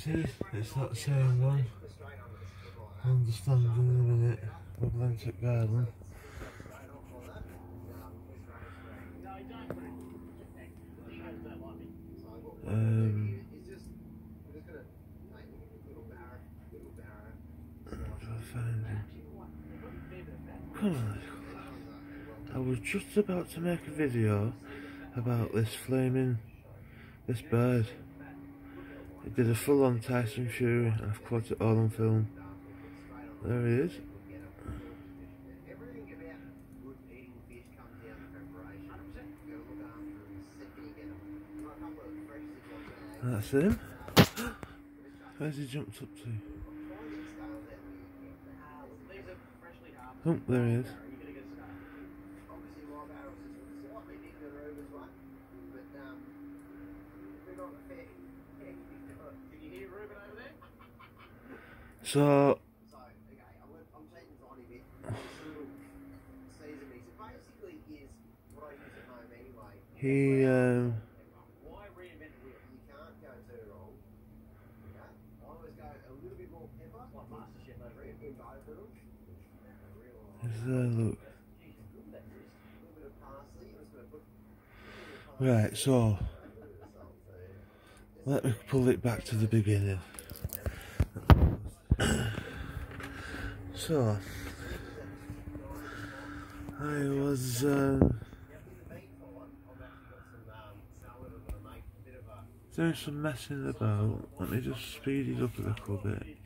it's that same one. I understand in a minute. Atlantic Garden. Come on. I was just about to make a video about this bird. It did a full-on Tyson Fury, and I've caught it all on film. There he is. That's him. Where's he jumped up to? Oh, there he is. So he look. Right, so let me pull it back to the beginning. So I was doing some messing about. Let me just speed it up a little bit.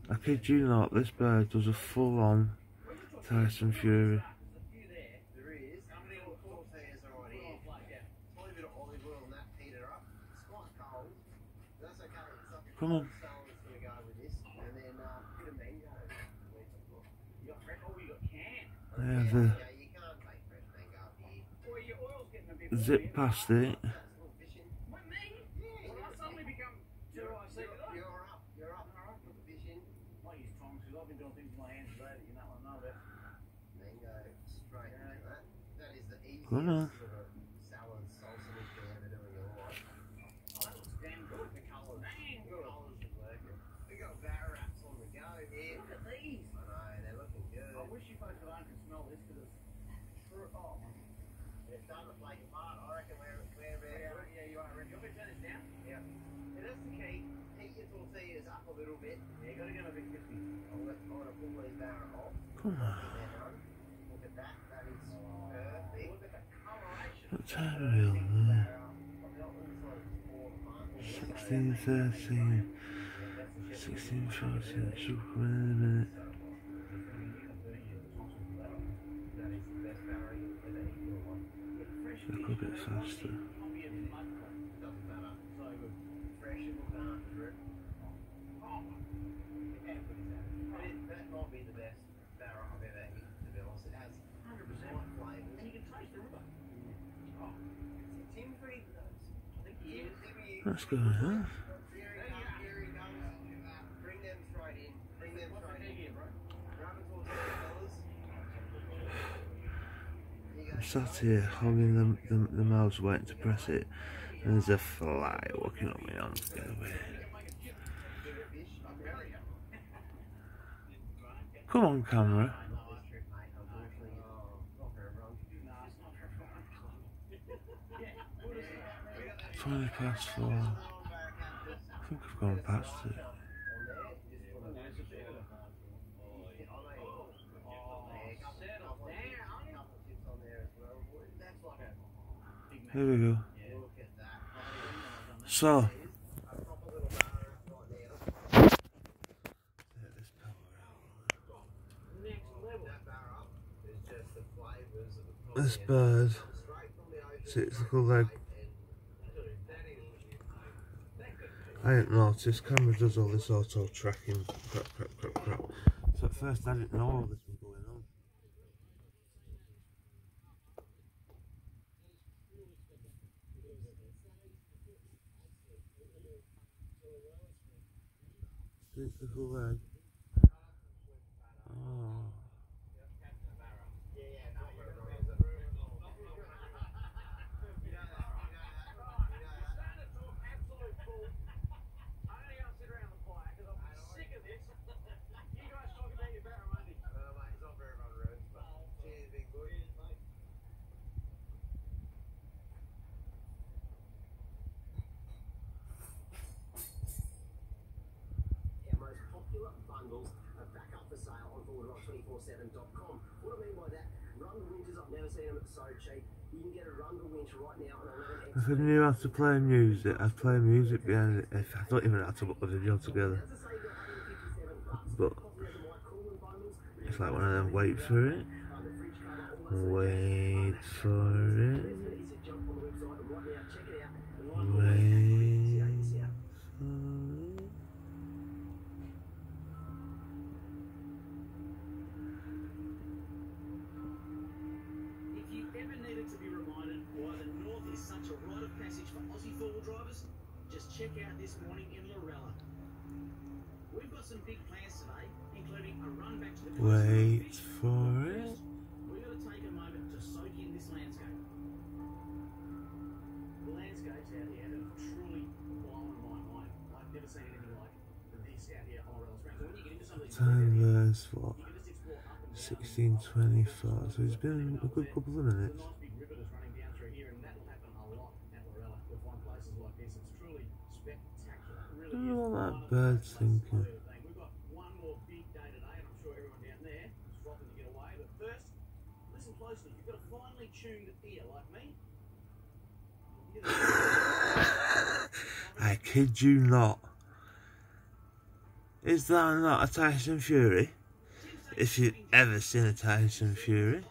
I kid you not, this bird does a full-on Tyson Fury. Come on. There's a zip past it. Come on. Come on. What time are we on there? 16:13, 16:14, should come in a minute. A bit faster. That's good, huh? I'm sat here hogging the mouse waiting to press it, and there's a fly walking on my arm to get away. Come on, camera. 4:20. I think I've gone past it. Here we go. So this bird sits like a leg. I didn't notice, camera does all this auto tracking crap. So at first I didn't know all this was going on. Sits like a leg. Oh. If I knew how to play music, I'd play music behind it. If I don't even know how to put the video together. But it's like one of them, wait for it. Wait for it. Wait for it. If you ever needed to be reminded why the North is such a rite of passage for Aussie four-wheel drivers, just check out this morning in Lorella. We've got some big plans today, including a run back to the Wait for it. We've got to take a moment to soak in this landscape. The landscapes out here have truly blown my mind. I've never seen anything like this out here on Lorella Springs. When you get into some of these Time there's what? you can just explore up and down. 16:24. So it's been a good couple of minutes. Nice big river that's running down through here, and that'll happen a lot at Lorella. We'll find places like this. It's truly spectacular. It really I don't know is. what that One of the bird's places thinking. I'll leave it at. We've got one more big day today, and I'm sure everyone down there is frothing to get away. But first, listen closely. You've got a finely tuned ear like me. You'll hear the I kid you not. Is that not a Tyson Fury? If you've ever seen a Tyson Fury.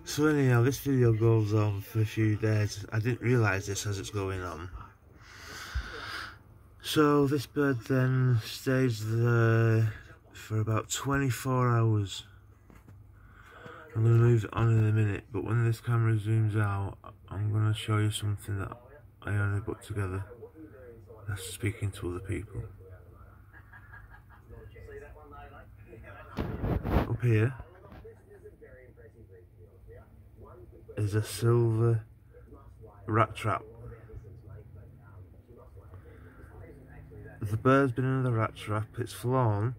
So anyhow, this video goes on for a few days. I didn't realise this as it's going on. So this bird then stays there for about 24 hours. I'm going to move it on in a minute, but when this camera zooms out, I'm going to show you something that I only put together. That's speaking to other people. Up here is a silver rat trap. The bird's been in the rat trap, it's flown,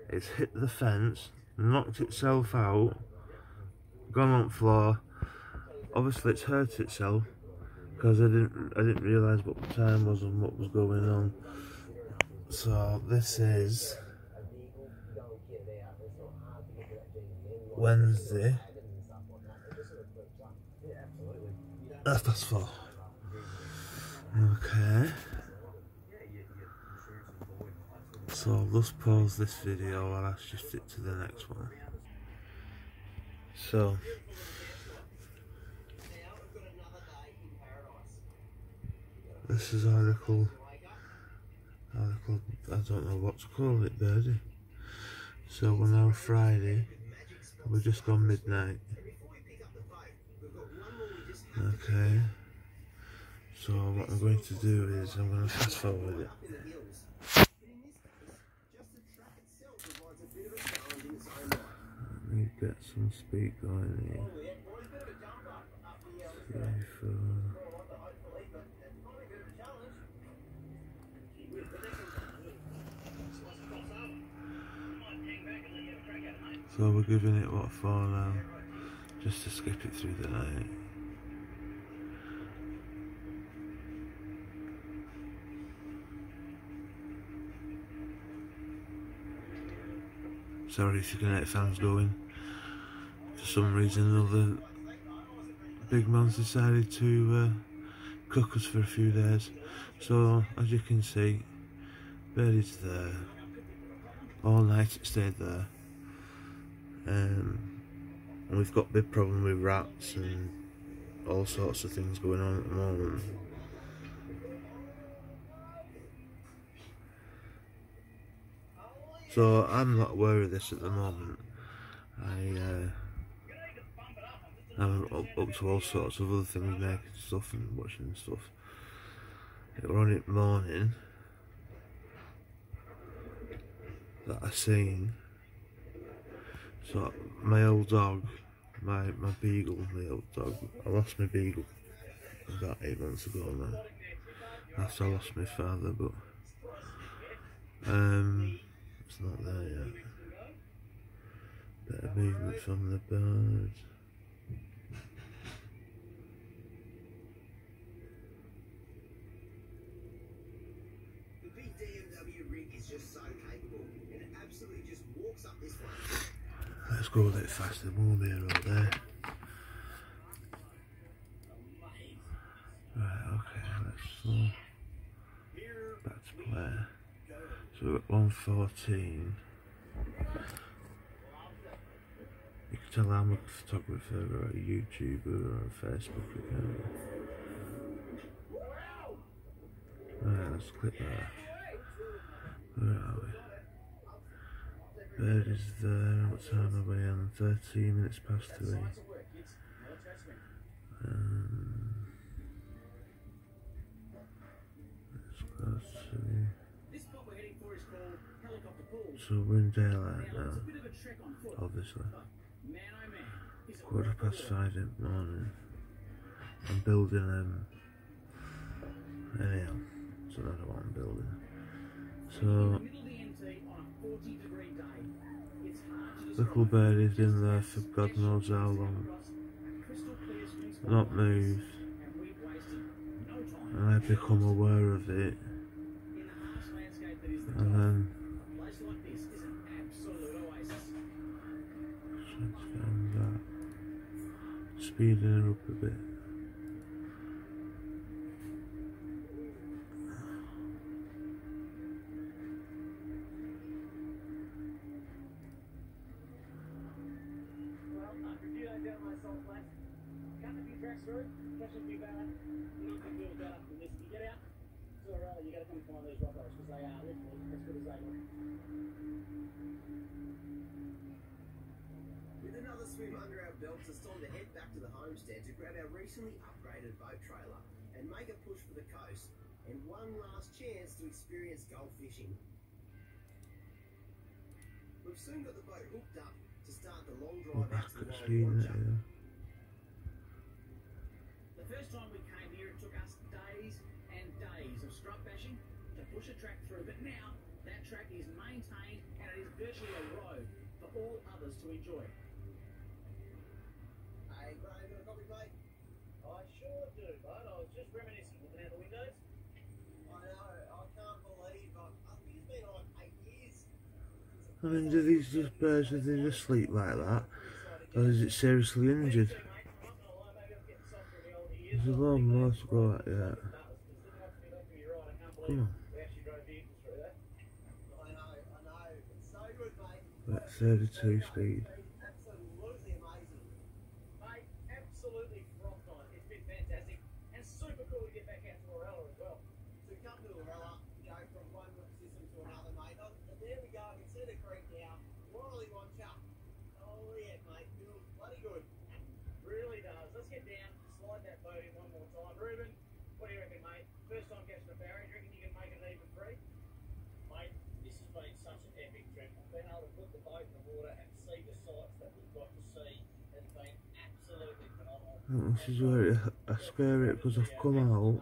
it's hit the fence, knocked itself out, gone on the floor. Obviously it's hurt itself because I didn't realise what the time was and what was going on. So this is Wednesday, 4:30. Okay. So I'll just pause this video while I shift it to the next one. So this is article, I don't know what to call it, birdie. So we're now Friday, we've just gone midnight. Okay, so what I'm going to do is I'm going to fast forward it. Let me get some speed going here. 3, 4. So we're giving it what for now, just to skip it through the night. Sorry if you can hear the fans going. For some reason or other, big man's decided to cook us for a few days. So as you can see, birdie's there. All night it stayed there. And we've got a big problem with rats and all sorts of things going on at the moment. So I'm not aware of this at the moment. I'm up to all sorts of other things, making stuff and watching stuff. We're on it morning that I seen. So my old dog, my beagle, my old dog, I lost my beagle about 8 months ago now, after I lost my father, but it's not there yet. Bit of movement from the bird. The big DMW rig is just so capable, and it absolutely just Let's go a bit faster, more here all day. Right, okay, let's slow back to play. So we're at 114. You can tell I'm a photographer or a YouTuber or a Facebook account. Right, let's click that. Where are we? Bird is there. What time are we on? 13 minutes past 3. Let's go to... So we're in daylight now, obviously. 5:15 in the morning. I'm building anyhow, it's another one I'm building. So little birdie's in there for God knows how long, not moved, and I become aware of it, and then speeding her up a bit. With another swim under our belts, it's time to head back to the homestead to grab our recently upgraded boat trailer and make a push for the coast and one last chance to experience gulf fishing. We've soon got the boat hooked up to start the long drive out to the Wild Watcher. The first time we came here, it took us days and days of scrub bashing to push a track through, but now that track is maintained and it is virtually a road for all others to enjoy. Hey, Graham, got a copy, mate? I sure do, bud. I was just reminiscing, looking out the windows. I know, I can't believe I think it's been like 8 years. I mean, do these just birds, do they just sleep like that? Or is it seriously injured? There's a lot more to go at yet. Come on. At 32 speed. Absolutely amazing. Mate, absolutely frothed on it. It's been fantastic. And super cool to get back out to Lorella as well. So come to Lorella, go from one system to another, mate. Oh, and there we go, I can see the creek now. Royally Watcher. Oh yeah, mate, feels bloody good. Really does. Let's get down, slide that boat in one more time. Ruben, what do you reckon, mate? First time catching a Barry, do you reckon you can make it even free? Mate, this has been such an epic trip. I've been able to put the boat in the water and see the sights that we've got to see. It's been absolutely phenomenal. This is where I scare it because I've come out.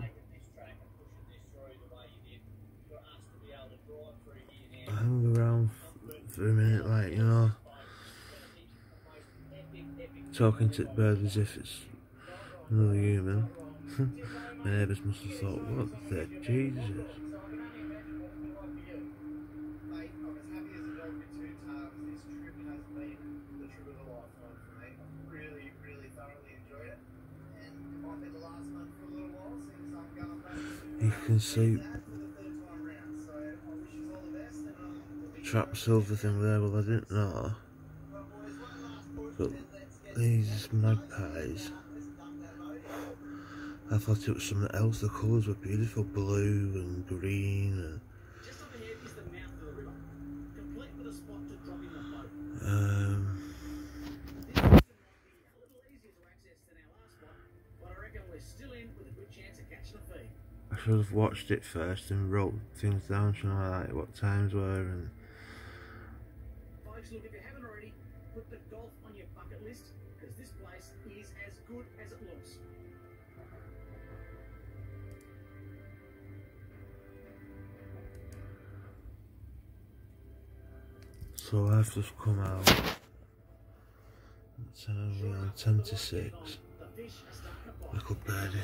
I hung around for a minute, like, you know, talking to the bird as if it's another human. My neighbours must have thought, what the Jesus? You can see trap silver thing there. Well, I didn't know, but these magpies, I thought it was something else. The colours were beautiful, blue and green, and Just up ahead is the mouth of the river, complete with a spot to drop in the boat. This might be a little easier to access than our last spot, but I reckon we're still in with a good chance of catching a feed. I should have watched it first and wrote things down, you know, like what times were and. Folks, look, if you haven't already, put the golf on your bucket list, because this place is as good as it looks. So I've just come out. What time are we on? 10 to 6. Little birdie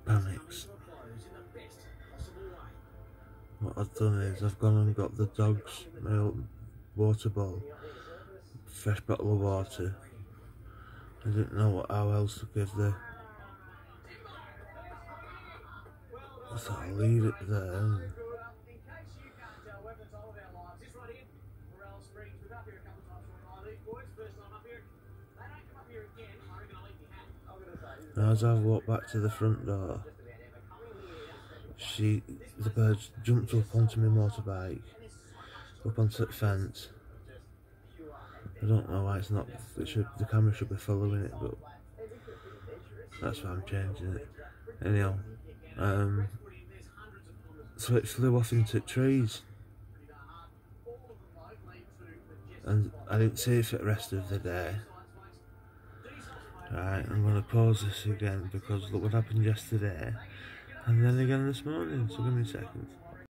panics. What I've done is I've gone and got the dogs, my water bowl, fresh bottle of water. I didn't know how else to give the. So I'll leave it there. And as I walked back to the front door, the bird jumped up onto my motorbike, up onto the fence. I don't know why it's not. The camera should be following it, but that's why I'm changing it. Anyhow, so it flew off into trees, and I didn't see it for the rest of the day. Right, I'm going to pause this again because look what happened yesterday, and then again this morning. So give me a second.